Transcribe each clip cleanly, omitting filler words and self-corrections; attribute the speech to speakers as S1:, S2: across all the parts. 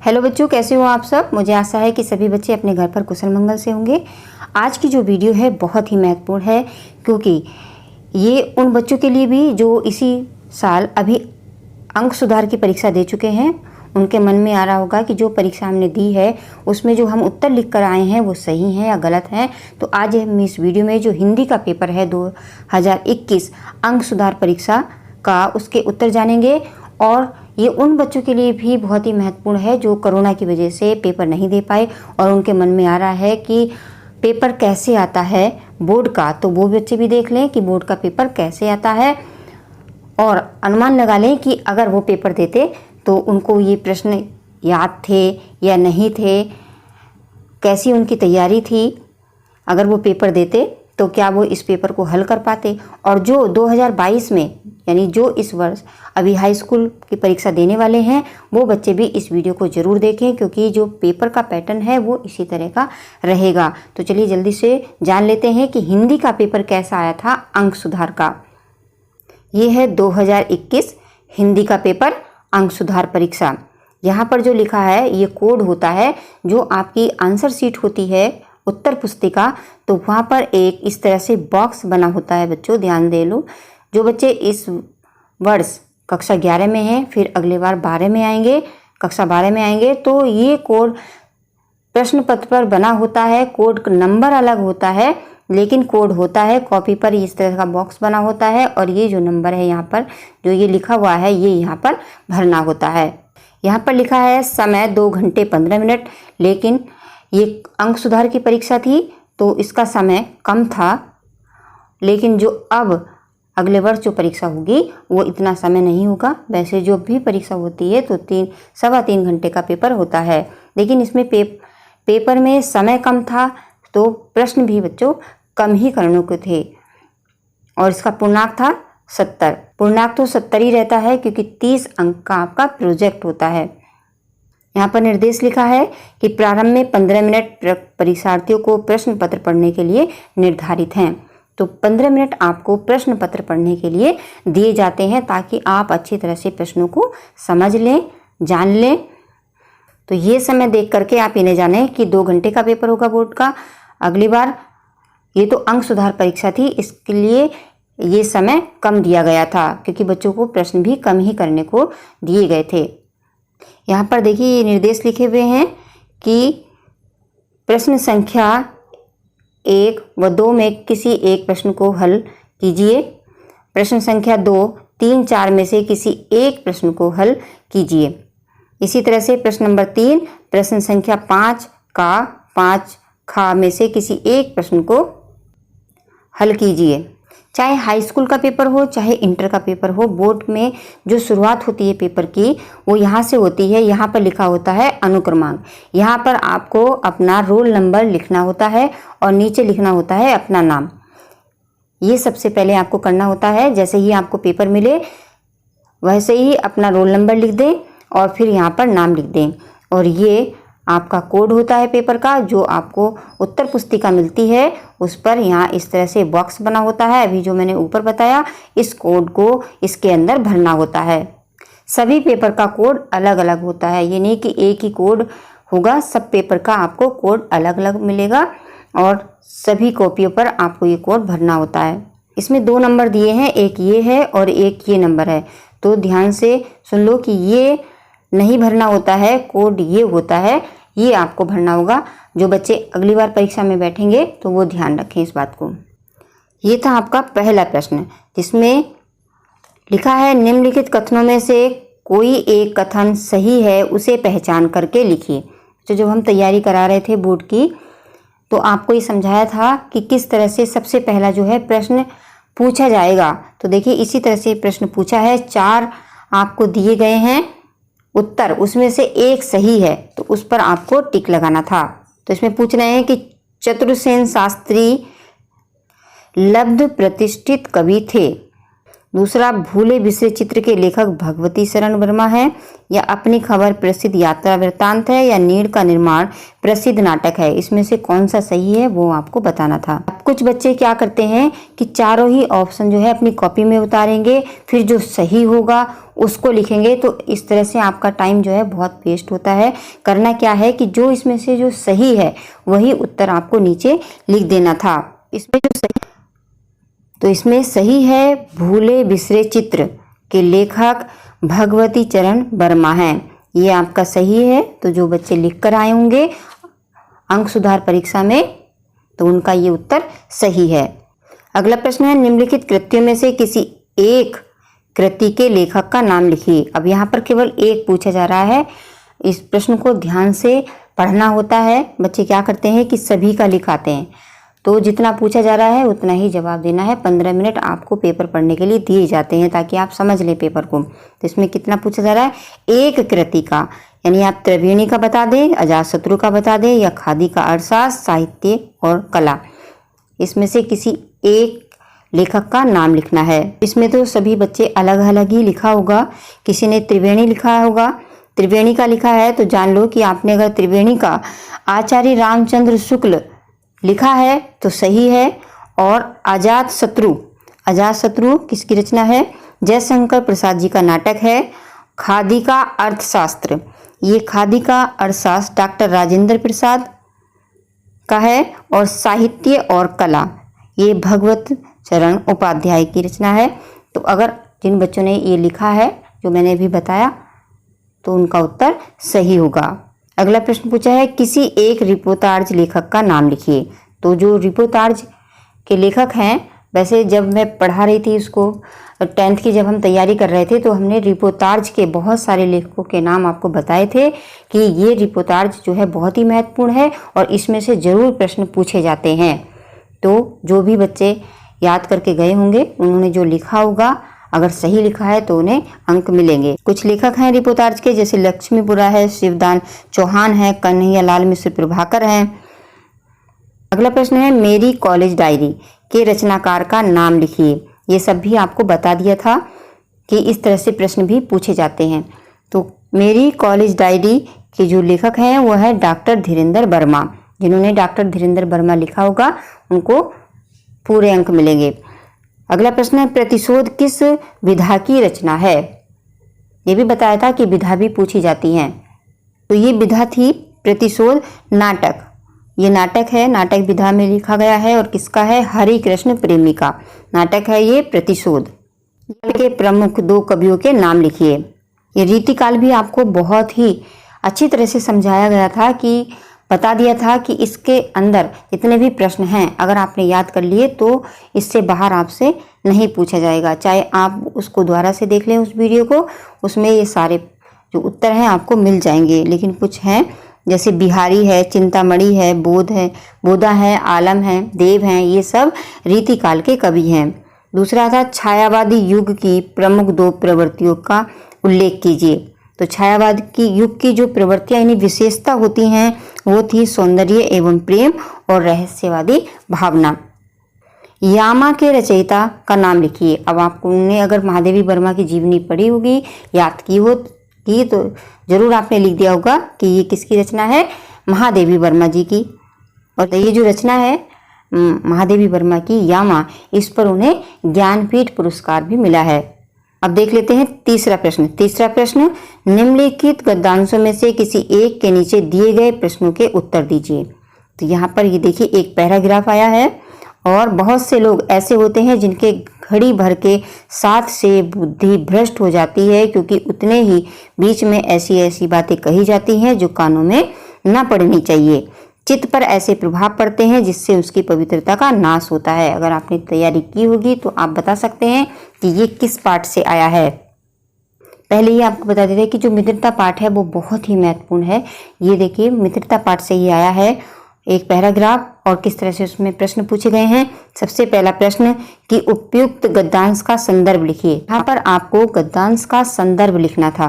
S1: Hello बच्चों, कैसे हो आप सब। मुझे आशा है कि सभी बच्चे अपने घर पर कुशल मंगल से होंगे। आज की जो वीडियो है बहुत ही महत्वपूर्ण है, क्योंकि ये उन बच्चों के लिए भी जो इसी साल अभी अंक सुधार की परीक्षा दे चुके हैं। उनके मन में आ रहा होगा कि जो परीक्षा हमने दी है उसमें जो हम उत्तर लिख कर आए हैं वो सही हैं या गलत हैं। तो आज हम इस वीडियो में जो हिंदी का पेपर है 2021 अंक सुधार परीक्षा का, उसके उत्तर जानेंगे। और ये उन बच्चों के लिए भी बहुत ही महत्वपूर्ण है जो कोरोना की वजह से पेपर नहीं दे पाए और उनके मन में आ रहा है कि पेपर कैसे आता है बोर्ड का। तो वो बच्चे भी देख लें कि बोर्ड का पेपर कैसे आता है और अनुमान लगा लें कि अगर वो पेपर देते तो उनको ये प्रश्न याद थे या नहीं थे, कैसी उनकी तैयारी थी। अगर वो पेपर देते तो क्या वो इस पेपर को हल कर पाते। और जो 2022 में यानी जो इस वर्ष अभी हाई स्कूल की परीक्षा देने वाले हैं वो बच्चे भी इस वीडियो को ज़रूर देखें, क्योंकि जो पेपर का पैटर्न है वो इसी तरह का रहेगा। तो चलिए जल्दी से जान लेते हैं कि हिंदी का पेपर कैसा आया था अंक सुधार का। ये है 2021 हिंदी का पेपर अंक सुधार परीक्षा। यहाँ पर जो लिखा है ये कोड होता है। जो आपकी आंसर शीट होती है उत्तर पुस्तिका, तो वहाँ पर एक इस तरह से बॉक्स बना होता है। बच्चों ध्यान दे लो, जो बच्चे इस वर्ष कक्षा 11 में हैं फिर अगले बार 12 में आएंगे, कक्षा 12 में आएंगे, तो ये कोड प्रश्न पत्र पर बना होता है। कोड नंबर अलग होता है लेकिन कोड होता है। कॉपी पर इस तरह का बॉक्स बना होता है और ये जो नंबर है यहाँ पर जो ये लिखा हुआ है ये यहाँ पर भरना होता है। यहाँ पर लिखा है समय 2 घंटे 15 मिनट, लेकिन ये अंक सुधार की परीक्षा थी तो इसका समय कम था। लेकिन जो अब अगले वर्ष जो परीक्षा होगी वो इतना समय नहीं होगा। वैसे जो भी परीक्षा होती है तो 3-3.25 घंटे का पेपर होता है, लेकिन इसमें पेपर में समय कम था तो प्रश्न भी बच्चों कम ही करने को थे। और इसका पूर्णांक था 70। पूर्णांक तो 70 ही रहता है क्योंकि 30 अंक का आपका प्रोजेक्ट होता है। यहाँ पर निर्देश लिखा है कि प्रारंभ में 15 मिनट परीक्षार्थियों को प्रश्न पत्र पढ़ने के लिए निर्धारित हैं। तो 15 मिनट आपको प्रश्न पत्र पढ़ने के लिए दिए जाते हैं ताकि आप अच्छी तरह से प्रश्नों को समझ लें, जान लें। तो ये समय देख करके आप इन्हें जानें कि 2 घंटे का पेपर होगा बोर्ड का अगली बार। ये तो अंक सुधार परीक्षा थी, इसके लिए ये समय कम दिया गया था क्योंकि बच्चों को प्रश्न भी कम ही करने को दिए गए थे। यहाँ पर देखिए ये निर्देश लिखे हुए हैं कि प्रश्न संख्या 1 व 2 में किसी एक प्रश्न को हल कीजिए। प्रश्न संख्या 2, 3, 4 में से किसी एक प्रश्न को हल कीजिए। इसी तरह से प्रश्न नंबर 3 प्रश्न संख्या 5 का 5 खा में से किसी एक प्रश्न को हल कीजिए। चाहे हाई स्कूल का पेपर हो चाहे इंटर का पेपर हो, बोर्ड में जो शुरुआत होती है पेपर की वो यहाँ से होती है। यहाँ पर लिखा होता है अनुक्रमांक। यहाँ पर आपको अपना रोल नंबर लिखना होता है और नीचे लिखना होता है अपना नाम। ये सबसे पहले आपको करना होता है। जैसे ही आपको पेपर मिले वैसे ही अपना रोल नंबर लिख दें और फिर यहाँ पर नाम लिख दें। और ये आपका कोड होता है पेपर का, जो आपको उत्तर पुस्तिका मिलती है उस पर यहाँ इस तरह से बॉक्स बना होता है। अभी जो मैंने ऊपर बताया इस कोड को इसके अंदर भरना होता है। सभी पेपर का कोड अलग अलग होता है, ये नहीं कि एक ही कोड होगा। सब पेपर का आपको कोड अलग अलग मिलेगा और सभी कॉपियों पर आपको ये कोड भरना होता है। इसमें 2 नंबर दिए हैं, एक ये है और एक ये नंबर है। तो ध्यान से सुन लो कि ये नहीं भरना होता है, कोड ये होता है, ये आपको भरना होगा। जो बच्चे अगली बार परीक्षा में बैठेंगे तो वो ध्यान रखें इस बात को। ये था आपका पहला प्रश्न जिसमें लिखा है निम्नलिखित कथनों में से कोई एक कथन सही है, उसे पहचान करके लिखिए। तो जब हम तैयारी करा रहे थे बोर्ड की तो आपको ये समझाया था कि किस तरह से सबसे पहला जो है प्रश्न पूछा जाएगा। तो देखिए इसी तरह से प्रश्न पूछा है। 4 आपको दिए गए हैं उत्तर, उसमें से एक सही है तो उस पर आपको टिक लगाना था। तो इसमें पूछ रहे हैं कि चतुर्सेन शास्त्री लब्ध प्रतिष्ठित कवि थे। दूसरा, भूले बिसरे चित्र के लेखक भगवती शरण वर्मा है, या अपनी खबर प्रसिद्ध यात्रा वृत्तांत है, या नीड़ का निर्माण प्रसिद्ध नाटक है। इसमें से कौन सा सही है वो आपको बताना था। कुछ बच्चे क्या करते हैं कि चारों ही ऑप्शन जो है अपनी कॉपी में उतारेंगे, फिर जो सही होगा उसको लिखेंगे। तो इस तरह से आपका टाइम जो है बहुत वेस्ट होता है। करना क्या है कि जो इसमें से जो सही है वही उत्तर आपको नीचे लिख देना था। इसमें जो सही, तो इसमें सही है भूले बिसरे चित्र के लेखक भगवती चरण वर्मा हैं। ये आपका सही है। तो जो बच्चे लिख कर आए होंगे अंक सुधार परीक्षा में, तो उनका ये उत्तर सही है। अगला प्रश्न है, निम्नलिखित कृतियों में से किसी एक कृति के लेखक का नाम लिखिए। अब यहाँ पर केवल एक पूछा जा रहा है। इस प्रश्न को ध्यान से पढ़ना होता है। बच्चे क्या करते हैं कि सभी का लिखाते हैं, तो जितना पूछा जा रहा है उतना ही जवाब देना है। 15 मिनट आपको पेपर पढ़ने के लिए दिए जाते हैं ताकि आप समझ लें पेपर को। तो इसमें कितना पूछा जा रहा है? एक कृति का, यानी आप त्रिवेणी का बता दें, अजातशत्रु का बता दें, या खादी का अर्थशास्त्र, साहित्य और कला। इसमें से किसी एक लेखक का नाम लिखना है। इसमें तो सभी बच्चे अलग अलग ही लिखा होगा। किसी ने त्रिवेणी लिखा होगा। त्रिवेणी का लिखा है तो जान लो कि आपने अगर त्रिवेणी का आचार्य रामचंद्र शुक्ल लिखा है तो सही है। और अजातशत्रु, अजातशत्रु किसकी रचना है? जयशंकर प्रसाद जी का नाटक है। खादी का अर्थशास्त्र, ये खादी का अर्थशास्त्र डॉक्टर राजेंद्र प्रसाद का है। और साहित्य और कला, ये भगवत चरण उपाध्याय की रचना है। तो अगर जिन बच्चों ने ये लिखा है जो मैंने अभी बताया, तो उनका उत्तर सही होगा। अगला प्रश्न पूछा है, किसी एक रिपोर्तार्ज लेखक का नाम लिखिए। तो जो रिपोर्तार्ज के लेखक हैं, वैसे जब मैं पढ़ा रही थी उसको 10th की, जब हम तैयारी कर रहे थे, तो हमने रिपोर्तार्ज के बहुत सारे लेखकों के नाम आपको बताए थे कि ये रिपोर्तार्ज जो है बहुत ही महत्वपूर्ण है और इसमें से जरूर प्रश्न पूछे जाते हैं। तो जो भी बच्चे याद करके गए होंगे, उन्होंने जो लिखा होगा, अगर सही लिखा है तो उन्हें अंक मिलेंगे। कुछ लेखक हैं रिपोर्तार्ज के, जैसे लक्ष्मीपुरा है, शिवदान चौहान है, कन्हैयालाल मिश्र प्रभाकर हैं। अगला प्रश्न है, मेरी कॉलेज डायरी के रचनाकार का नाम लिखिए। ये सब भी आपको बता दिया था कि इस तरह से प्रश्न भी पूछे जाते हैं। तो मेरी कॉलेज डायरी के जो लेखक हैं वो है डॉक्टर धीरेन्द्र वर्मा। जिन्होंने डॉक्टर धीरेन्द्र वर्मा लिखा होगा उनको पूरे अंक मिलेंगे। अगला प्रश्न है, प्रतिशोध किस विधा की रचना है? ये भी बताया था कि विधा भी पूछी जाती हैं। तो ये विधा थी प्रतिशोध नाटक। ये नाटक है, नाटक विधा में लिखा गया है। और किसका है? हरि कृष्ण प्रेमी का नाटक है ये प्रतिशोध। के प्रमुख 2 कवियों के नाम लिखिए। ये रीतिकाल भी आपको बहुत ही अच्छी तरह से समझाया गया था, कि बता दिया था कि इसके अंदर जितने भी प्रश्न हैं अगर आपने याद कर लिए तो इससे बाहर आपसे नहीं पूछा जाएगा। चाहे आप उसको दोबारा से देख लें उस वीडियो को, उसमें ये सारे जो उत्तर हैं आपको मिल जाएंगे। लेकिन कुछ हैं जैसे बिहारी है, चिंतामणि है, बोधा है, आलम है, देव हैं, ये सब रीतिकाल के कवि हैं। दूसरा था, छायावादी युग की प्रमुख 2 प्रवृत्तियों का उल्लेख कीजिए। तो छायावाद की युग की जो प्रवृत्तियां यानी विशेषता होती हैं वो थी सौंदर्य एवं प्रेम और रहस्यवादी भावना। यामा के रचयिता का नाम लिखिए। अब आपने अगर महादेवी वर्मा की जीवनी पढ़ी होगी, याद की तो जरूर आपने लिख दिया होगा कि ये किसकी रचना है? महादेवी वर्मा जी की। और ये जो रचना है महादेवी वर्मा की यामा, इस पर उन्हें ज्ञानपीठ पुरस्कार भी मिला है। अब देख लेते हैं तीसरा प्रश्न। तीसरा प्रश्न, निम्नलिखित गद्यांशों में से किसी एक के नीचे दिए गए प्रश्नों के उत्तर दीजिए। तो यहाँ पर ये देखिए एक पैराग्राफ आया है। और बहुत से लोग ऐसे होते हैं जिनके घड़ी भर के साथ से बुद्धि भ्रष्ट हो जाती है, क्योंकि उतने ही बीच में ऐसी ऐसी बातें कही जाती हैं जो कानों में न पड़नी चाहिए। चित्त पर ऐसे प्रभाव पड़ते हैं जिससे उसकी पवित्रता का नाश होता है। अगर आपने तैयारी की होगी तो आप बता सकते हैं कि ये किस पाठ से आया है। पहले ही आपको बता देते हैं कि जो मित्रता पाठ है वो बहुत ही महत्वपूर्ण है। ये देखिए मित्रता पाठ से ही आया है एक पैराग्राफ, और किस तरह से उसमें प्रश्न पूछे गए हैं। सबसे पहला प्रश्न कि उपयुक्त गद्यांश का संदर्भ लिखिए। यहाँ पर आपको गद्यांश का संदर्भ लिखना था।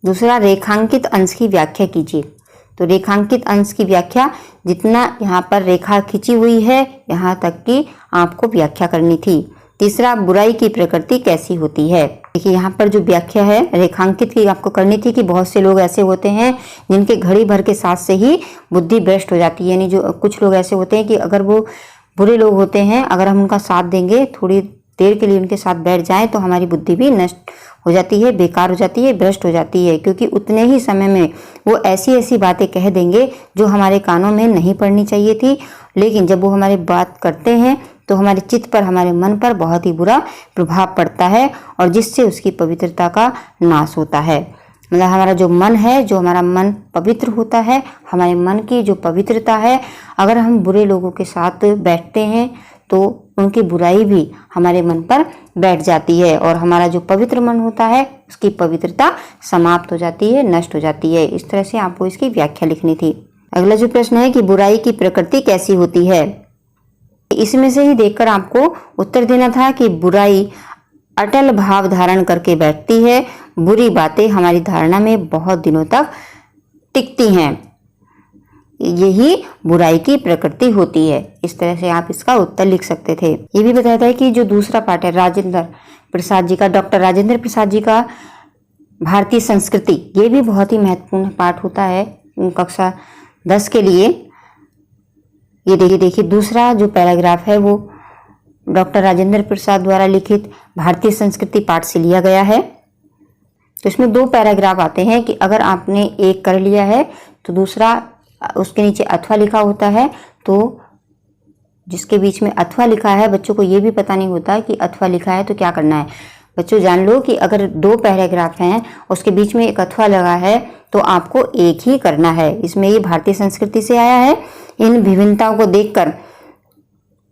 S1: दूसरा, रेखांकित अंश की व्याख्या कीजिए। तो रेखांकित अंश की व्याख्या, जितना यहाँ पर रेखा खिंची हुई है यहाँ तक की आपको व्याख्या करनी थी। तीसरा, बुराई की प्रकृति कैसी होती है। देखिए यहाँ पर जो व्याख्या है रेखांकित की आपको करनी थी कि बहुत से लोग ऐसे होते हैं जिनके घड़ी भर के साथ से ही बुद्धि भ्रष्ट हो जाती है। यानी जो कुछ लोग ऐसे होते हैं कि अगर वो बुरे लोग होते हैं, अगर हम उनका साथ देंगे, थोड़ी देर के लिए उनके साथ बैठ जाएं तो हमारी बुद्धि भी नष्ट हो जाती है, बेकार हो जाती है, भ्रष्ट हो जाती है, क्योंकि उतने ही समय में वो ऐसी ऐसी बातें कह देंगे जो हमारे कानों में नहीं पड़नी चाहिए थी। लेकिन जब वो हमारी बात करते हैं तो हमारे चित्त पर, हमारे मन पर बहुत ही बुरा प्रभाव पड़ता है और जिससे उसकी पवित्रता का नाश होता है। मतलब हमारा जो मन है, जो हमारा मन पवित्र होता है, हमारे मन की जो पवित्रता है, अगर हम बुरे लोगों के साथ बैठते हैं तो उनकी बुराई भी हमारे मन पर बैठ जाती है और हमारा जो पवित्र मन होता है उसकी पवित्रता समाप्त हो जाती है, नष्ट हो जाती है। इस तरह से आपको इसकी व्याख्या लिखनी थी। अगला जो प्रश्न है कि बुराई की प्रकृति कैसी होती है, इसमें से ही देखकर आपको उत्तर देना था कि बुराई अटल भाव धारण करके बैठती है, बुरी बातें हमारी धारणा में बहुत दिनों तक टिकती हैं, यही बुराई की प्रकृति होती है। इस तरह से आप इसका उत्तर लिख सकते थे। ये भी बताया था कि जो दूसरा पाठ है राजेंद्र प्रसाद जी का, डॉक्टर राजेंद्र प्रसाद जी का भारतीय संस्कृति, ये भी बहुत ही महत्वपूर्ण पाठ होता है कक्षा 10 के लिए। ये देखिए दूसरा जो पैराग्राफ है वो डॉक्टर राजेंद्र प्रसाद द्वारा लिखित भारतीय संस्कृति पाठ से लिया गया है। तो इसमें 2 पैराग्राफ आते हैं कि अगर आपने एक कर लिया है तो दूसरा उसके नीचे अथवा लिखा होता है, तो जिसके बीच में अथवा लिखा है बच्चों को ये भी पता नहीं होता कि अथवा लिखा है तो क्या करना है। बच्चों जान लो कि अगर 2 पैराग्राफ हैं उसके बीच में एक अथवा लगा है तो आपको एक ही करना है। इसमें ये भारतीय संस्कृति से आया है। इन विभिन्नताओं को देखकर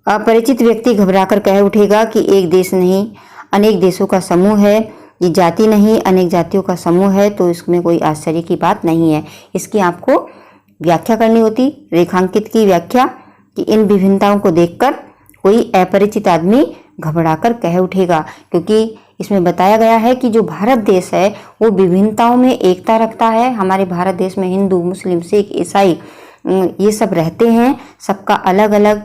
S1: अपरिचित व्यक्ति घबराकर कह उठेगा कि एक देश नहीं अनेक देशों का समूह है, ये जाति नहीं अनेक जातियों का समूह है, तो इसमें कोई आश्चर्य की बात नहीं है। इसकी आपको व्याख्या करनी होती, रेखांकित की व्याख्या, कि इन विभिन्नताओं को देखकर कोई अपरिचित आदमी घबराकर कह उठेगा, क्योंकि इसमें बताया गया है कि जो भारत देश है वो विभिन्नताओं में एकता रखता है। हमारे भारत देश में हिंदू, मुस्लिम, सिख, ईसाई ये सब रहते हैं, सबका अलग अलग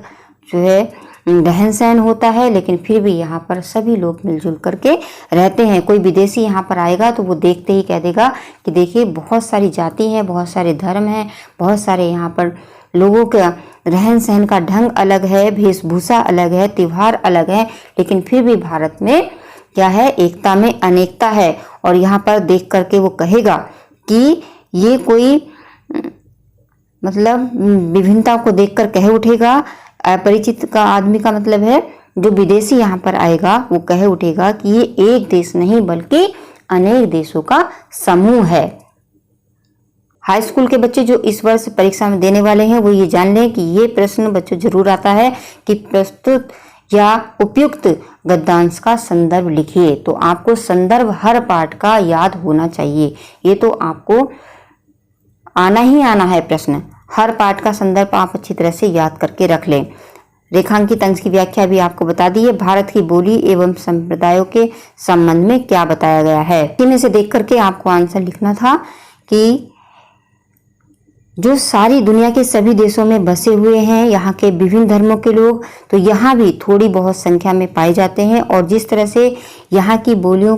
S1: जो है रहन सहन होता है, लेकिन फिर भी यहाँ पर सभी लोग मिलजुल करके रहते हैं। कोई विदेशी यहाँ पर आएगा तो वो देखते ही कह देगा कि देखिए बहुत सारी जाति हैं, बहुत सारे धर्म हैं, बहुत सारे यहाँ पर लोगों का रहन सहन का ढंग अलग है, वेशभूषा अलग है, त्योहार अलग है, लेकिन फिर भी भारत में क्या है, एकता में अनेकता है। और यहाँ पर देख करके वो कहेगा कि ये कोई मतलब विभिन्नता को देखकर कह उठेगा। अपरिचित का आदमी का मतलब है जो विदेशी यहाँ पर आएगा वो कह उठेगा कि ये एक देश नहीं बल्कि अनेक देशों का समूह है। हाई स्कूल के बच्चे जो इस वर्ष परीक्षा में देने वाले हैं वो ये जान लें कि ये प्रश्न बच्चों जरूर आता है कि प्रस्तुत या उपयुक्त गद्यांश का संदर्भ लिखिए। तो आपको संदर्भ हर पाठ का याद होना चाहिए, ये तो आपको आना ही आना है प्रश्न। हर पाठ का संदर्भ आप अच्छी तरह से याद करके रख लें। रेखांकित अंश की व्याख्या भी आपको बता दी है। भारत की बोली एवं संप्रदायों के संबंध में क्या बताया गया है, इनमें से देख करके आपको आंसर लिखना था कि जो सारी दुनिया के सभी देशों में बसे हुए हैं यहाँ के विभिन्न धर्मों के लोग, तो यहाँ भी थोड़ी बहुत संख्या में पाए जाते हैं। और जिस तरह से यहाँ की बोलियों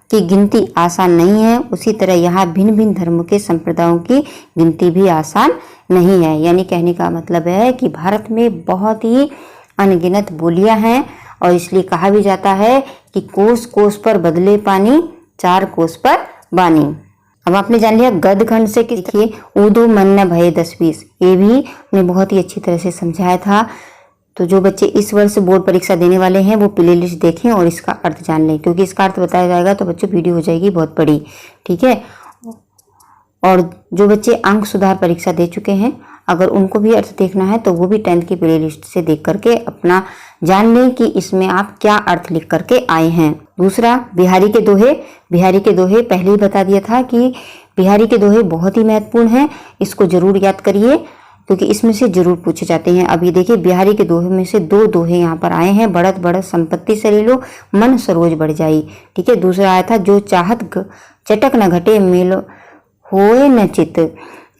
S1: की गिनती आसान नहीं है, उसी तरह यहाँ भिन्न भिन्न धर्मों के संप्रदायों की गिनती भी आसान नहीं है। यानी कहने का मतलब है कि भारत में बहुत ही अनगिनत बोलियां हैं और इसलिए कहा भी जाता है कि कोस कोस पर बदले पानी, 4 कोस पर बानी। अब आपने जान लिया गद्य खंड से कि देखिए ऊदो मन न भये 10-20, ये भी हमने बहुत ही अच्छी तरह से समझाया था। तो जो बच्चे इस वर्ष बोर्ड परीक्षा देने वाले हैं वो प्ले लिस्ट देखें और इसका अर्थ जान लें, क्योंकि इसका अर्थ बताया जाएगा तो बच्चों वीडियो हो जाएगी बहुत बड़ी, ठीक है। और जो बच्चे अंक सुधार परीक्षा दे चुके हैं अगर उनको भी अर्थ देखना है तो वो भी 10th की प्ले लिस्ट से देख करके अपना जान लें कि इसमें आप क्या अर्थ लिख करके आए हैं। दूसरा बिहारी के दोहे, बिहारी के दोहे पहले ही बता दिया था कि बिहारी के दोहे बहुत ही महत्वपूर्ण हैं, इसको जरूर याद करिए क्योंकि इसमें से जरूर पूछे जाते हैं। अब ये देखिए बिहारी के दोहे में से 2 दोहे यहाँ पर आए हैं। बढ़त बढ़त संपत्ति सरेलो मन सरोज बढ़ जाई, ठीक है। दूसरा आया था जो चाहत चटक न घटे मेलो होए न चित,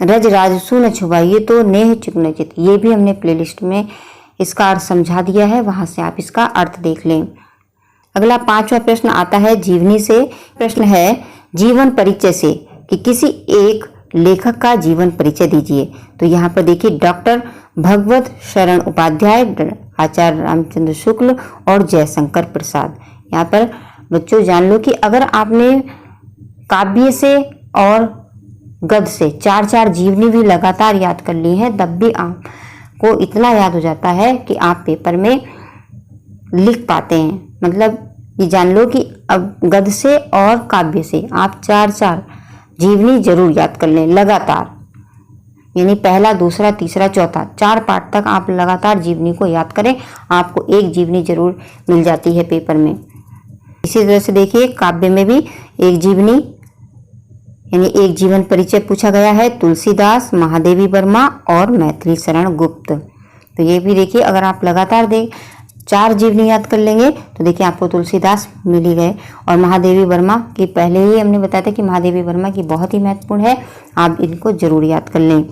S1: रज राजसु न छुपाइए तो नेह चुक न चित। ये भी हमने प्लेलिस्ट में इसका अर्थ समझा दिया है, वहां से आप इसका अर्थ देख लें। अगला 5वां प्रश्न आता है जीवनी से। प्रश्न है जीवन परिचय से कि किसी एक लेखक का जीवन परिचय दीजिए। तो यहाँ पर देखिए डॉक्टर भगवत शरण उपाध्याय, आचार्य रामचंद्र शुक्ल और जयशंकर प्रसाद। यहाँ पर बच्चों जान लो कि अगर आपने काव्य से और गद्य से 4-4 जीवनी भी लगातार याद कर ली है, तब भी आपको इतना याद हो जाता है कि आप पेपर में लिख पाते हैं। मतलब ये जान लो कि अब गद्य से और काव्य से आप 4-4 जीवनी जरूर याद कर लें लगातार, यानी पहला, दूसरा, तीसरा, चौथा, 4 पाठ तक आप लगातार जीवनी को याद करें, आपको एक जीवनी जरूर मिल जाती है पेपर में। इसी तरह से देखिए काव्य में भी एक जीवनी यानी एक जीवन परिचय पूछा गया है, तुलसीदास, महादेवी वर्मा और मैथिली शरण गुप्त। तो ये भी देखिए अगर आप लगातार 4 जीवनी याद कर लेंगे तो देखिए आपको तुलसीदास मिल ही गए। और महादेवी वर्मा की पहले ही हमने बताया था कि महादेवी वर्मा की बहुत ही महत्वपूर्ण है, आप इनको जरूर याद कर लें।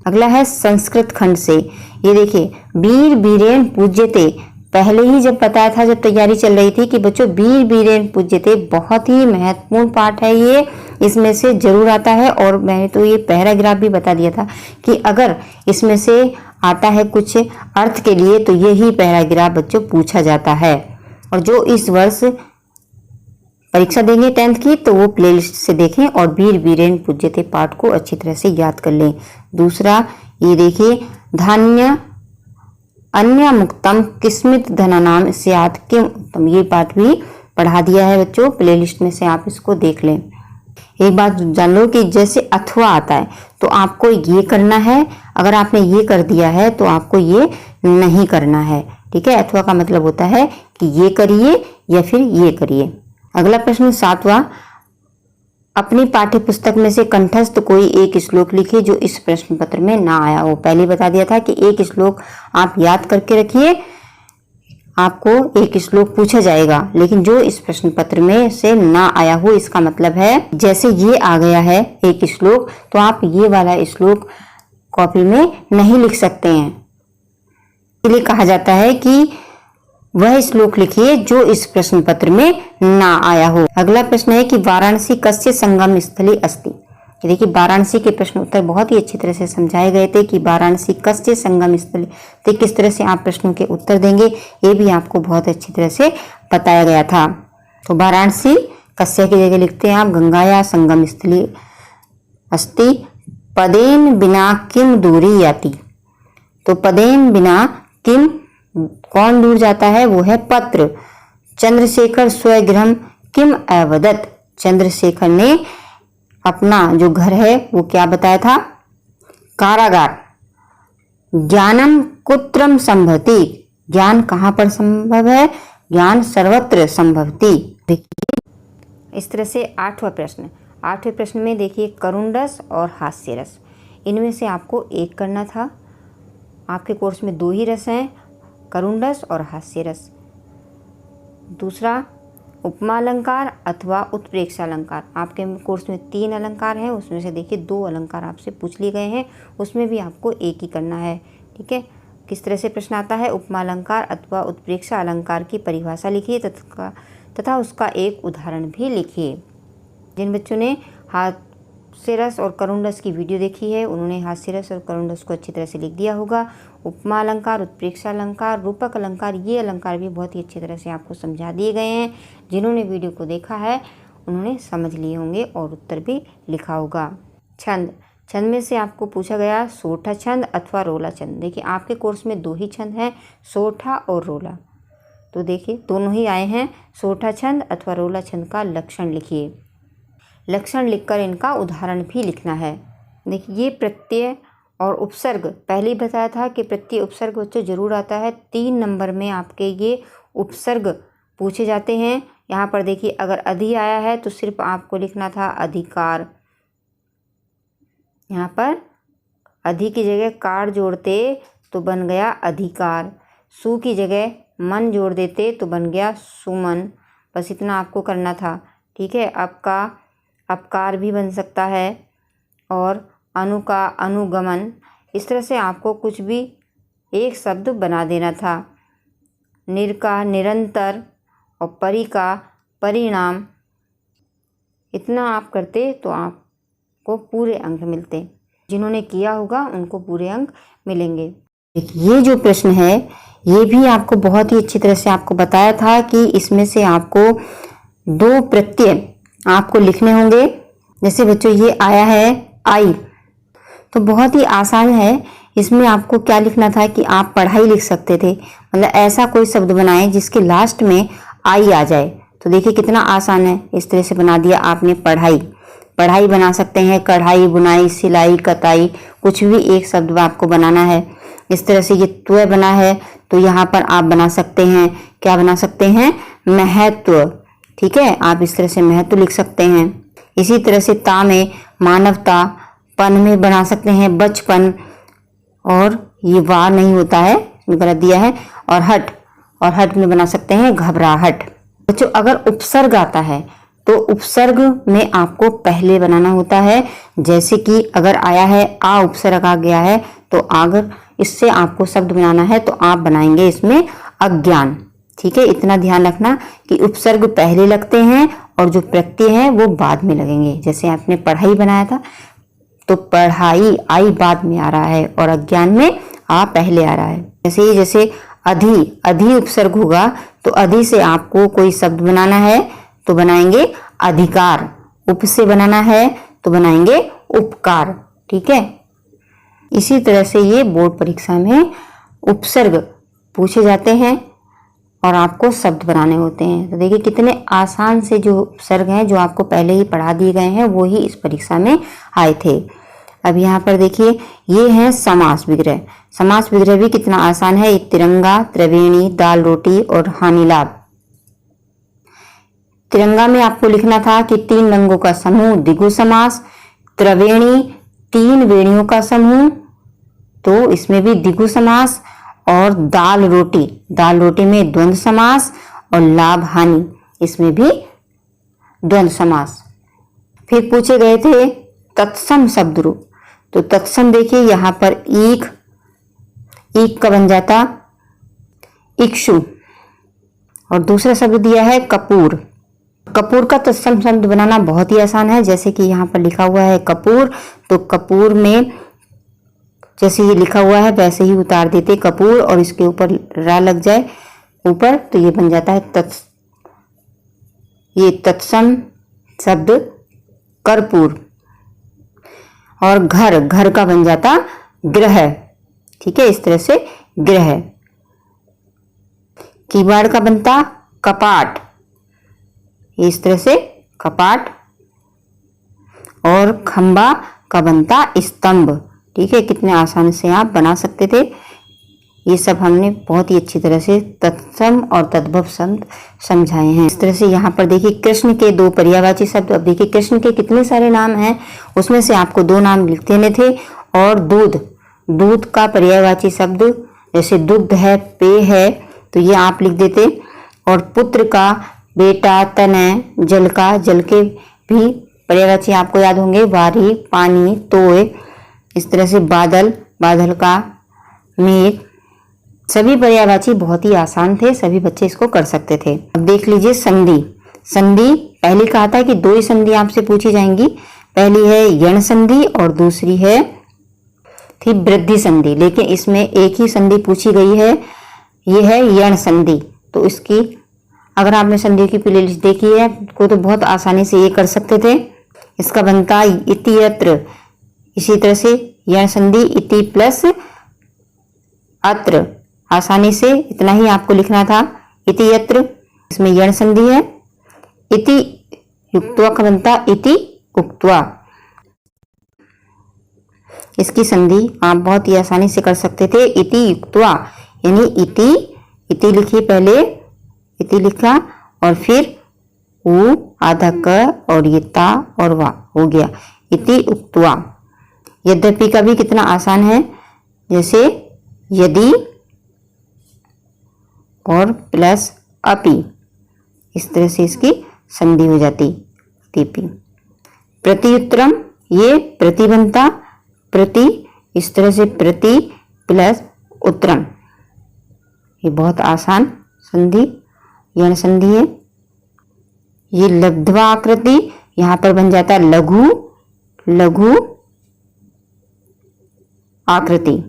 S1: अगला है संस्कृत खंड से। ये देखिए वीर वीरेन पूज्यते, पहले ही जब बताया था, जब तैयारी चल रही थी कि बच्चों वीर वीरेन पूज्यते बहुत ही महत्वपूर्ण पाठ है, ये इसमें से जरूर आता है। और मैंने तो ये पैराग्राफ भी बता दिया था कि अगर इसमें से आता है कुछ अर्थ के लिए तो यही पैराग्राफ बच्चों पूछा जाता है। और जो इस वर्ष परीक्षा देंगे 10th की तो वो प्लेलिस्ट से देखें और वीर वीरेन पूज्यते पाठ को अच्छी तरह से याद कर लें। दूसरा ये देखिए धान्य अन्य मुक्तम किस्मित धनानाम स्यात् किम उत्तम, ये पाठ भी पढ़ा दिया है बच्चों, प्लेलिस्ट में से आप इसको देख लें। एक बात जान लो कि जैसे अथवा आता है तो आपको ये करना है, अगर आपने ये कर दिया है तो आपको ये नहीं करना है, ठीक है। अथवा का मतलब होता है कि ये करिए या फिर ये करिए। अगला प्रश्न 7वां, अपनी पाठ्य पुस्तक में से कंठस्थ कोई एक श्लोक लिखिए जो इस प्रश्न पत्र में ना आया हो। पहले बता दिया था कि एक श्लोक आप याद करके रखिए, आपको एक श्लोक पूछा जाएगा, लेकिन जो इस प्रश्न पत्र में से ना आया हो, इसका मतलब है जैसे ये आ गया है एक श्लोक तो आप ये वाला श्लोक कॉपी में नहीं लिख सकते हैं। इसलिए कहा जाता है कि वह श्लोक लिखिए जो इस प्रश्न पत्र में ना आया हो। अगला प्रश्न है कि वाराणसी कस्य संगम स्थली अस्ति। देखिए वाराणसी के प्रश्न उत्तर बहुत ही अच्छी तरह से समझाए गए थे कि वाराणसी कस्य संगम स्थली, तो किस तरह से आप प्रश्नों के उत्तर देंगे ये भी आपको बहुत अच्छी तरह से बताया गया था। तो वाराणसी कस्य की जगह लिखते हैं आप गंगाया संगम स्थली अस्ति, पदेन बिना किम दूरी याति। तो पदेन बिना किम कौन दूर जाता है, वो है पत्र। चंद्रशेखर स्वगृहम किम अवदत्, चंद्रशेखर ने अपना जो घर है वो क्या बताया था, कारागार। ज्ञानम कुत्रम संभवति, ज्ञान कहाँ पर संभव है, ज्ञान सर्वत्र संभवति। देखिए इस तरह से 8वां प्रश्न, 8वें प्रश्न में देखिए करुण रस और हास्य रस, इनमें से आपको एक करना था। आपके कोर्स में 2 ही रस हैं, करुण रस और हास्य रस। दूसरा उपमा अलंकार अथवा उत्प्रेक्षा अलंकार, आपके कोर्स में 3 अलंकार हैं, उसमें से देखिए 2 अलंकार आपसे पूछ लिए गए हैं, उसमें भी आपको एक ही करना है, ठीक है। किस तरह से प्रश्न आता है, उपमा अलंकार अथवा उत्प्रेक्षा अलंकार की परिभाषा लिखिए तथा उसका एक उदाहरण भी लिखिए। जिन बच्चों ने हास्य रस और करुण रस की वीडियो देखी है उन्होंने हास्य रस और करुण रस को अच्छी तरह से लिख दिया होगा। उपमा अलंकार, उत्प्रेक्षा अलंकार, रूपक अलंकार, ये अलंकार भी बहुत ही अच्छी तरह से आपको समझा दिए गए हैं। जिन्होंने वीडियो को देखा है उन्होंने समझ लिए होंगे और उत्तर भी लिखा होगा। छंद, छंद में से आपको पूछा गया सोठा छंद अथवा रोला छंद। देखिए आपके कोर्स में 2 ही छंद हैं, सोठा और रोला, तो देखिए दोनों ही आए हैं। सोठा छंद अथवा रोला छंद का लक्षण लिखिए, लक्षण लिखकर इनका उदाहरण भी लिखना है। देखिए ये प्रत्यय और उपसर्ग, पहले ही बताया था कि प्रत्यय उपसर्ग बच्चों जरूर आता है। 3 नंबर में आपके ये उपसर्ग पूछे जाते हैं। यहाँ पर देखिए अगर अधि आया है तो सिर्फ आपको लिखना था अधिकार, यहाँ पर अधि की जगह कार जोड़ते तो बन गया अधिकार, सु की जगह मन जोड़ देते तो बन गया सुमन, बस इतना आपको करना था, ठीक है। आपका अपकार भी बन सकता है और अनु का अनुगमन, इस तरह से आपको कुछ भी एक शब्द बना देना था। निर का निरंतर और परि का परिणाम, इतना आप करते तो आपको पूरे अंक मिलते। जिन्होंने किया होगा उनको पूरे अंक मिलेंगे। ये जो प्रश्न है ये भी आपको बहुत ही अच्छी तरह से आपको बताया था कि इसमें से आपको 2 प्रत्यय आपको लिखने होंगे। जैसे बच्चों ये आया है आई, तो बहुत ही आसान है। इसमें आपको क्या लिखना था कि आप पढ़ाई लिख सकते थे, मतलब ऐसा कोई शब्द बनाएं जिसके लास्ट में आई आ जाए। तो देखिए कितना आसान है, इस तरह से बना दिया आपने पढ़ाई। पढ़ाई बना सकते हैं, कढ़ाई, बुनाई, सिलाई, कताई, कुछ भी एक शब्द आपको बनाना है। इस तरह से ये त्व बना है तो यहाँ पर आप बना सकते हैं, क्या बना सकते हैं, महत्व। ठीक है, आप इस तरह से महत्व लिख सकते हैं। इसी तरह से ता में मानवता, पन में बना सकते हैं बचपन, और ये वार नहीं होता है, गलत दिया है, और हट में बना सकते हैं घबराहट। बच्चों अगर उपसर्ग आता है तो उपसर्ग में आपको पहले बनाना होता है। जैसे कि अगर आया है आ, उपसर्ग आ गया है, तो अगर इससे आपको शब्द बनाना है तो आप बनाएंगे इसमें अज्ञान। ठीक है, इतना ध्यान रखना कि उपसर्ग पहले लगते हैं और जो प्रत्यय है वो बाद में लगेंगे। जैसे आपने पढ़ाई बनाया था तो पढ़ाई आई बाद में आ रहा है और अज्ञान में आ पहले आ रहा है। जैसे अधि उपसर्ग होगा तो अधि से आपको कोई शब्द बनाना है तो बनाएंगे अधिकार, उप से बनाना है तो बनाएंगे उपकार। ठीक है, इसी तरह से ये बोर्ड परीक्षा में उपसर्ग पूछे जाते हैं और आपको शब्द बनाने होते हैं। तो देखिए कितने आसान से जो उपसर्ग हैं जो आपको पहले ही पढ़ा दिए गए हैं वो ही इस परीक्षा में आए थे। अब यहाँ पर देखिए ये है समास विग्रह। समास विग्रह भी कितना आसान है। तिरंगा, त्रिवेणी, दाल रोटी और हानि लाभ। तिरंगा में आपको लिखना था कि 3 रंगों का समूह द्विगु समास, त्रिवेणी 3 वेणियों का समूह, तो इसमें भी द्विगु समास, और दाल रोटी में द्वंद्व समास, और लाभ हानि इसमें भी द्वंद्व समास। फिर पूछे गए थे तत्सम शब्द रूप। तो तत्सम देखिए यहाँ पर ईख का बन जाता इक्षु, और दूसरा शब्द दिया है कपूर। कपूर का तत्सम शब्द बनाना बहुत ही आसान है। जैसे कि यहाँ पर लिखा हुआ है कपूर, तो कपूर में जैसे ये लिखा हुआ है वैसे ही उतार देते कपूर, और इसके ऊपर रा लग जाए ऊपर, तो ये बन जाता है ये तत्सम शब्द कर्पूर। और घर का बन जाता ग्रह। ठीक है, इस तरह से ग्रह। किवाड़ का बनता कपाट, इस तरह से कपाट। और खंबा का बनता स्तंभ। ठीक है, कितने आसानी से आप बना सकते थे। ये सब हमने बहुत ही अच्छी तरह से तत्सम और तद्भव शब्द समझाए हैं। इस तरह से यहाँ पर देखिए कृष्ण के 2 पर्यायवाची शब्द। अब देखिए कृष्ण के कितने सारे नाम हैं, उसमें से आपको 2 नाम लिख देने थे। और दूध का पर्यायवाची शब्द जैसे दुग्ध है, पेय है, तो ये आप लिख देते। और पुत्र का बेटा, तनय, जल के भी पर्यायवाची आपको याद होंगे, वारी, पानी, तोय। इस तरह से बादल का मेघ। सभी पर्यायवाची बहुत ही आसान थे, सभी बच्चे इसको कर सकते थे। अब देख लीजिए संधि पहले कहा था कि 2 ही संधि आपसे पूछी जाएंगी। पहली है यण संधि और दूसरी है थी वृद्धि संधि, लेकिन इसमें एक ही संधि पूछी गई है, ये है यण संधि। तो इसकी अगर आपने संधि की प्लेलिस्ट देखी है को तो बहुत आसानी से ये कर सकते थे। इसका बनता इति यत्र, इसी तरह से यण संधि इति प्लस अत्र, आसानी से इतना ही आपको लिखना था, इति यत्र। इसमें यण संधि है। इति युक्त्वा का बनता इति उक्त्वा। इसकी संधि आप बहुत ही आसानी से कर सकते थे, इति युक्त्वा, यानी इति लिखिए, पहले इति लिखा और फिर उ आधा क और ये ता और वा हो गया, इति उक्त्वा। यद्यपि का भी कितना आसान है, जैसे यदि और प्लस अपि, इस तरह से इसकी संधि हो जाती टीपी। प्रतिउत्तरम, ये प्रति बनता प्रति, इस तरह से प्रति प्लस उत्तरम, ये बहुत आसान संधि। यण संधि है। ये लब्ध्वा आकृति, यहां पर बन जाता है लघु लघु आकृति।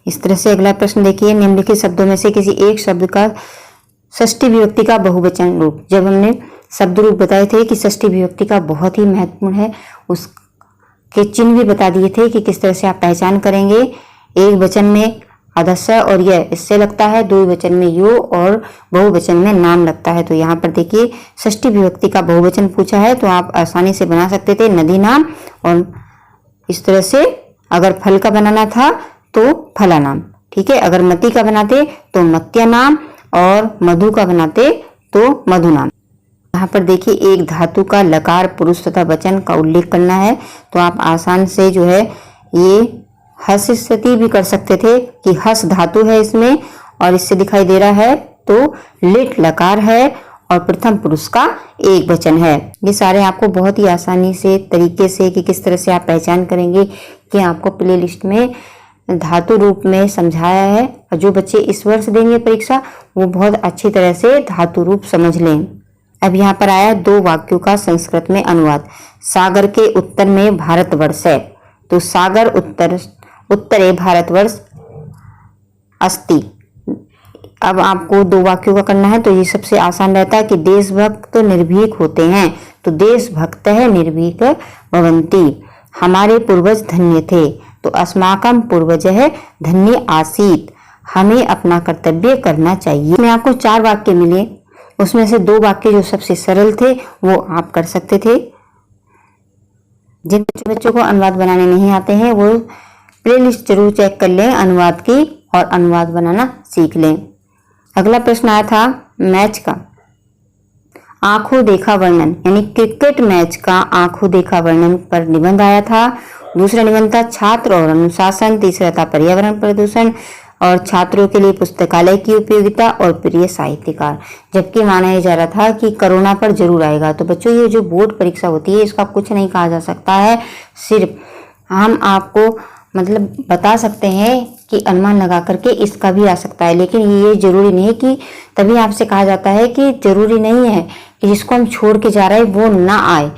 S1: इस तरह से अगला प्रश्न देखिए, निम्नलिखित शब्दों में से किसी एक शब्द का षष्ठी विभक्ति का बहुवचन रूप। जब हमने शब्द रूप बताए थे कि षष्ठी विभक्ति का बहुत ही महत्वपूर्ण है, उसके चिन्ह भी बता दिए थे कि किस तरह से आप पहचान करेंगे। एक वचन में अधस्य और यह इससे लगता है, द्विवचन में यो और बहुवचन में नाम लगता है। तो यहाँ पर देखिए षष्ठी विभक्ति का बहुवचन पूछा है तो आप आसानी से बना सकते थे नदी नाम, और इस तरह से अगर फल का बनाना था तो फला नाम, ठीक है। अगर मति का बनाते तो मत्या नाम, और मधु का बनाते तो मधु नाम। यहाँ पर देखिए एक धातु का लकार पुरुष तथा वचन का उल्लेख करना है तो आप आसान से जो है ये हस स्थिति भी कर सकते थे कि हस धातु है इसमें और इससे दिखाई दे रहा है तो लिट लकार है और प्रथम पुरुष का एक वचन है। ये सारे आपको बहुत ही आसानी से तरीके से कि किस तरह से आप पहचान करेंगे कि आपको प्ले लिस्ट में धातु रूप में समझाया है, और जो बच्चे इस वर्ष देंगे परीक्षा वो बहुत अच्छी तरह से धातु रूप समझ लें। अब यहाँ पर आया दो वाक्यों का संस्कृत में अनुवाद। सागर के उत्तर में भारतवर्ष है, तो सागर उत्तरे भारतवर्ष अस्ति। अब आपको दो वाक्यों का करना है तो ये सबसे आसान रहता है कि देशभक्त तो निर्भीक होते हैं, तो देशभक्त है निर्भीक भवन्ति। हमारे पूर्वज धन्य थे, तो अस्माकं पूर्वजः धन्य आसीत्। हमें अपना कर्तव्य करना चाहिए। इसमें आपको 4 वाक्य मिले, उसमें से 2 वाक्य जो सबसे सरल थे वो आप कर सकते थे। जिन बच्चों को अनुवाद बनाने नहीं आते हैं वो प्लेलिस्ट जरूर चेक कर लें अनुवाद की और अनुवाद बनाना सीख लें। अगला प्रश्न आया था मैच का आंखों देखा वर्णन, यानी क्रिकेट मैच का आंखों देखा वर्णन पर निबंध आया था। दूसरा निबंध था छात्र और अनुशासन, तीसरा था पर्यावरण प्रदूषण और छात्रों के लिए पुस्तकालय की उपयोगिता और प्रिय साहित्यकार। जबकि माना जा रहा था कि कोरोना पर जरूर आएगा। तो बच्चों ये जो बोर्ड परीक्षा होती है इसका कुछ नहीं कहा जा सकता है, सिर्फ हम आपको मतलब बता सकते हैं कि अनुमान लगा करके इसका भी आ सकता है, लेकिन ये जरूरी नहीं कि तभी आपसे कहा जाता है कि जरूरी नहीं है कि जिसको हम छोड़ के जा रहे हैं वो ना आए,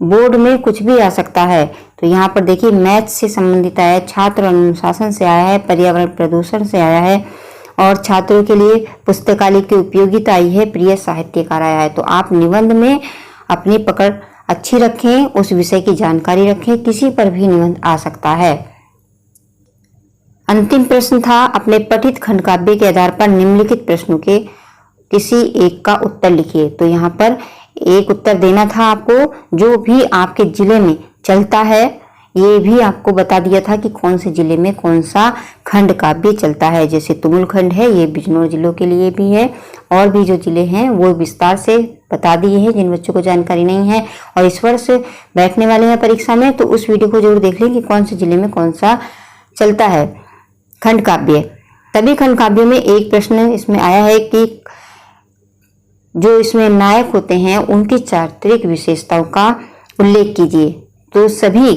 S1: बोर्ड में कुछ भी आ सकता है। तो यहाँ पर देखिए मैथ से संबंधित आया है, छात्र अनुशासन से आया है, पर्यावरण प्रदूषण से आया है और छात्रों के लिए पुस्तकालय की उपयोगिता आई है, प्रिय साहित्यकार आया है। तो आप निबंध में अपनी पकड़ अच्छी रखें, उस विषय की जानकारी रखें, किसी पर भी निबंध आ सकता है। अंतिम प्रश्न था अपने पठित खंड काव्य के आधार पर निम्नलिखित प्रश्नों के किसी एक का उत्तर लिखिए। तो यहाँ पर एक उत्तर देना था आपको जो भी आपके जिले में चलता है, ये भी आपको बता दिया था कि कौन से जिले में कौन सा खंड काव्य चलता है। जैसे तुमुल खंड है, ये बिजनौर जिलों के लिए भी है, और भी जो जिले हैं वो विस्तार से बता दिए हैं जिन बच्चों को जानकारी नहीं है और इस वर्ष बैठने वाले हैं परीक्षा में, तो उस वीडियो को जरूर देख लें कि कौन से जिले में कौन सा चलता है खंड काव्य। सभी खंड काव्यों में एक प्रश्न इसमें आया है कि जो इसमें नायक होते हैं उनकी चारित्रिक विशेषताओं का उल्लेख कीजिए। तो सभी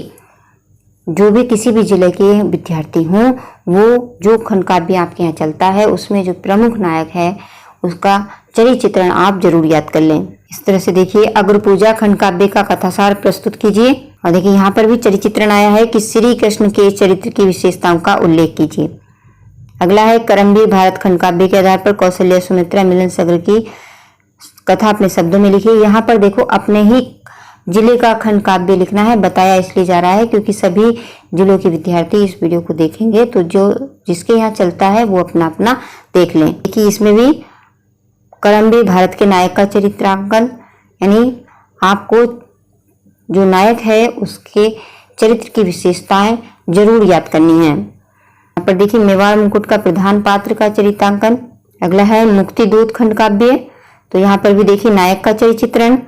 S1: जो भी किसी भी जिले के विद्यार्थी हों वो जो खंड काव्य आपके यहाँ चलता है उसमें जो प्रमुख नायक है उसका चरित्र चित्रण आप जरूर याद कर लें। इस तरह से देखिए अग्रपूजा खंड काव्य का कथासार प्रस्तुत कीजिए और देखिए यहाँ पर भी चरित्र चित्रण आया है कि श्री कृष्ण के चरित्र की विशेषताओं का उल्लेख कीजिए। अगला है करमवीर भारत खंड काव्य के आधार पर कौशल्या सुमित्रा मिलन सागर की कथा अपने शब्दों में लिखिए। यहाँ पर देखो अपने ही जिले का खंड काव्य लिखना है, बताया इसलिए जा रहा है क्योंकि सभी जिलों के विद्यार्थी इस वीडियो को देखेंगे तो जो जिसके यहाँ चलता है वो अपना अपना देख लें। देखिए इसमें भी करमवीर भारत के नायक का चरित्रांकन, यानी आपको जो नायक है उसके चरित्र की विशेषताएं जरूर याद करनी है। यहाँ पर देखिए मेवाड़ मुकुट का प्रधान पात्र का चरित्रांकन। अगला है मुक्ति दूत खंड काव्य, तो यहाँ पर भी देखिए नायक का चरित्र चित्रण।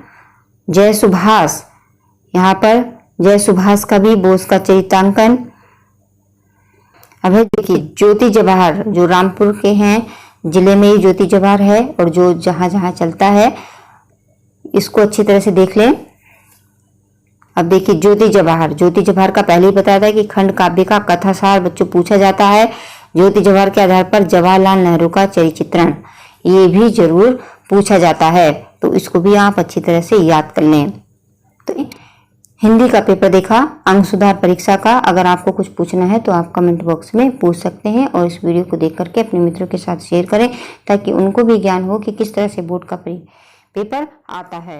S1: जय सुभाष, यहाँ पर जय सुभाष का भी बोस का चरित्रांकन। अब है देखिए ज्योति जवाहर, जो रामपुर के हैं जिले में ही ज्योति जवाहर है और जो जहां जहां चलता है इसको अच्छी तरह से देख लें। अब देखिए ज्योति जवाहर का पहले ही बताया था कि खंड काव्य का कथासार बच्चों पूछा जाता है। ज्योति जवाहर के आधार पर जवाहरलाल नेहरू का चरित्र ये भी जरूर पूछा जाता है, तो इसको भी आप अच्छी तरह से याद कर लें। तो हिंदी का पेपर देखा, अंक सुधार परीक्षा का। अगर आपको कुछ पूछना है तो आप कमेंट बॉक्स में पूछ सकते हैं और इस वीडियो को देख करके अपने मित्रों के साथ शेयर करें ताकि उनको भी ज्ञान हो कि किस तरह से बोर्ड का पेपर आता है।